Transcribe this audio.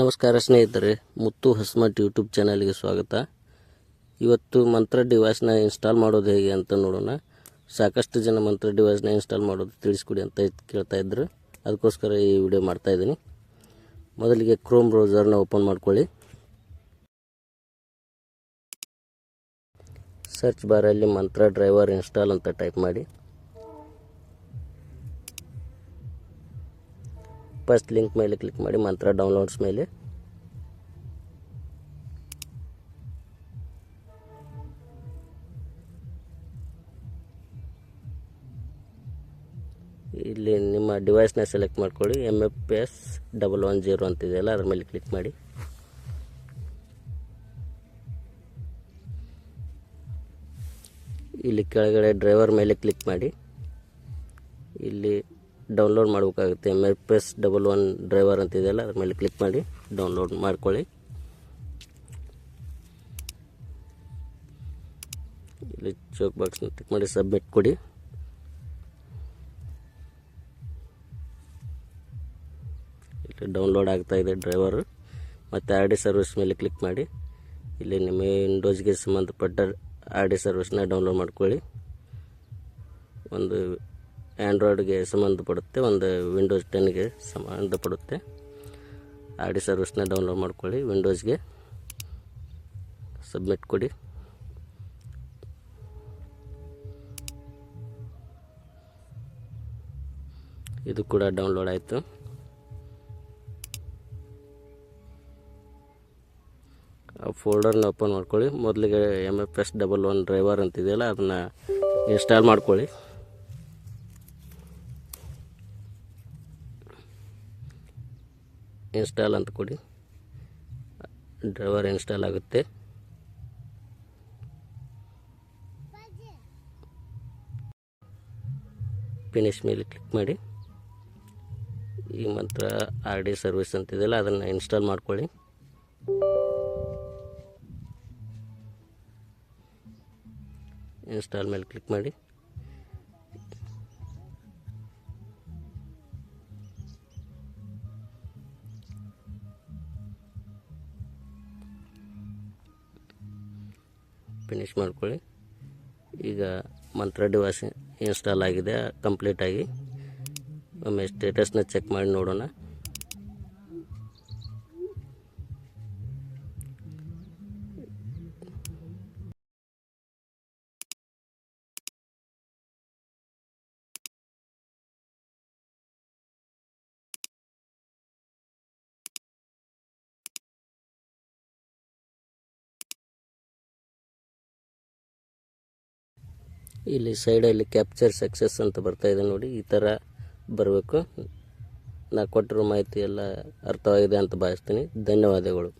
ನಮಸ್ಕಾರ ಸ್ನೇಹಿತರೆ, ಮುತ್ತು ಹಸ್ಮಟ್ ಯೂಟ್ಯೂಬ್ ಚಾನಲ್ಗೆ ಸ್ವಾಗತ. ಇವತ್ತು ಮಂತ್ರ ಡಿವೈಸ್ನ ಇನ್ಸ್ಟಾಲ್ ಮಾಡೋದು ಹೇಗೆ ಅಂತ ನೋಡೋಣ. ಸಾಕಷ್ಟು ಜನ ಮಂತ್ರ ಡಿವೈಸ್ನ ಇನ್ಸ್ಟಾಲ್ ಮಾಡೋದು ತಿಳಿಸ್ಕೊಡಿ ಅಂತ ಕೇಳ್ತಾ ಇದ್ರು. ಅದಕ್ಕೋಸ್ಕರ ಈ ವಿಡಿಯೋ ಮಾಡ್ತಾಯಿದ್ದೀನಿ. ಮೊದಲಿಗೆ ಕ್ರೋಮ್ ಬ್ರೌಸರ್ನ ಓಪನ್ ಮಾಡ್ಕೊಳ್ಳಿ. ಸರ್ಚ್ ಬಾರಲ್ಲಿ ಮಂತ್ರ ಡ್ರೈವರ್ ಇನ್ಸ್ಟಾಲ್ ಅಂತ ಟೈಪ್ ಮಾಡಿ. ಫಸ್ಟ್ ಲಿಂಕ್ ಮೇಲೆ ಕ್ಲಿಕ್ ಮಾಡಿ ಮಂತ್ರ ಡೌನ್ಲೋಡ್ಸ್ ಮೇಲೆ. ಇಲ್ಲಿ ನಿಮ್ಮ ಡಿವೈಸ್ನ ಸೆಲೆಕ್ಟ್ ಮಾಡ್ಕೊಳ್ಳಿ. MFS 110 ಅಂತಿದೆಯಲ್ಲ, ಅದ್ರ ಮೇಲೆ ಕ್ಲಿಕ್ ಮಾಡಿ. ಇಲ್ಲಿ ಕೆಳಗಡೆ ಡ್ರೈವರ್ ಮೇಲೆ ಕ್ಲಿಕ್ ಮಾಡಿ. ಇಲ್ಲಿ ಡೌನ್ಲೋಡ್ ಮಾಡಬೇಕಾಗುತ್ತೆ. MFS 11 ಡ್ರೈವರ್ ಅಂತಿದೆಯಲ್ಲ, ಅದ್ರ ಮೇಲೆ ಕ್ಲಿಕ್ ಮಾಡಿ ಡೌನ್ಲೋಡ್ ಮಾಡ್ಕೊಳ್ಳಿ. ಇಲ್ಲಿ ಚೋಕ್ ಬಾಕ್ಸ್ನ ಕ್ಲಿಕ್ ಮಾಡಿ ಸಬ್ಮಿಟ್ ಕೊಡಿ. ಇಲ್ಲಿ ಡೌನ್ಲೋಡ್ ಆಗ್ತಾ ಇದೆ ಡ್ರೈವರ್. ಮತ್ತು RD ಸರ್ವಿಸ್ ಮೇಲೆ ಕ್ಲಿಕ್ ಮಾಡಿ. ಇಲ್ಲಿ ನಿಮ್ಮ ವಿಂಡೋಸ್ಗೆ ಸಂಬಂಧಪಟ್ಟ RD ಸರ್ವಿಸ್ನ ಡೌನ್ಲೋಡ್ ಮಾಡ್ಕೊಳ್ಳಿ. ಒಂದು ಆ್ಯಂಡ್ರಾಯ್ಡ್ಗೆ ಸಂಬಂಧಪಡುತ್ತೆ, ಒಂದು ವಿಂಡೋಸ್ 10ಗೆ ಸಂಬಂಧಪಡುತ್ತೆ. RD ಸರ್ವಿಸ್ನ ಡೌನ್ಲೋಡ್ ಮಾಡ್ಕೊಳ್ಳಿ. ವಿಂಡೋಸ್ಗೆ ಸಬ್ಮಿಟ್ ಕೊಡಿ. ಇದು ಕೂಡ ಡೌನ್ಲೋಡ್ ಆಯಿತು. ಆ ಫೋಲ್ಡರ್ನ ಓಪನ್ ಮಾಡ್ಕೊಳ್ಳಿ. ಮೊದಲಿಗೆ MFS 11 ಡ್ರೈವರ್ ಅಂತಿದೆಯಲ್ಲ, ಅದನ್ನು ಇನ್ಸ್ಟಾಲ್ ಮಾಡ್ಕೊಳ್ಳಿ. ಇನ್ಸ್ಟಾಲ್ ಅಂತ ಕೊಡಿ. ಡ್ರೈವರ್ ಇನ್ಸ್ಟಾಲ್ ಆಗುತ್ತೆ. ಫಿನಿಶ್ ಮೇಲೆ ಕ್ಲಿಕ್ ಮಾಡಿ. ಈ ಮಂತ್ರ RD ಸರ್ವಿಸ್ ಅಂತಿದೆಯಲ್ಲ, ಅದನ್ನು ಇನ್ಸ್ಟಾಲ್ ಮಾಡ್ಕೊಳ್ಳಿ. ಇನ್ಸ್ಟಾಲ್ ಮೇಲೆ ಕ್ಲಿಕ್ ಮಾಡಿ. ಫಿನಿಶ್ ಮಾಡ್ಕೊಳ್ಳಿ. ಈಗ ಮಂತ್ರ ಡಿವೈಸ್ ಇನ್ಸ್ಟಾಲ್ ಆಗಿದೆ ಕಂಪ್ಲೀಟಾಗಿ. ಒಮ್ಮೆ ಸ್ಟೇಟಸ್ನ ಚೆಕ್ ಮಾಡಿ ನೋಡೋಣ. ಇಲ್ಲಿ ಸೈಡಲ್ಲಿ ಕ್ಯಾಪ್ಚರ್ ಸಕ್ಸಸ್ ಅಂತ ಬರ್ತಾ ಇದೆ ನೋಡಿ. ಈ ಥರ ಬರಬೇಕು. ನಾ ಕೊಟ್ಟಿರೋ ಮಾಹಿತಿ ಎಲ್ಲ ಅರ್ಥವಾಗಿದೆ ಅಂತ ಭಾವಿಸ್ತೀನಿ. ಧನ್ಯವಾದಗಳು.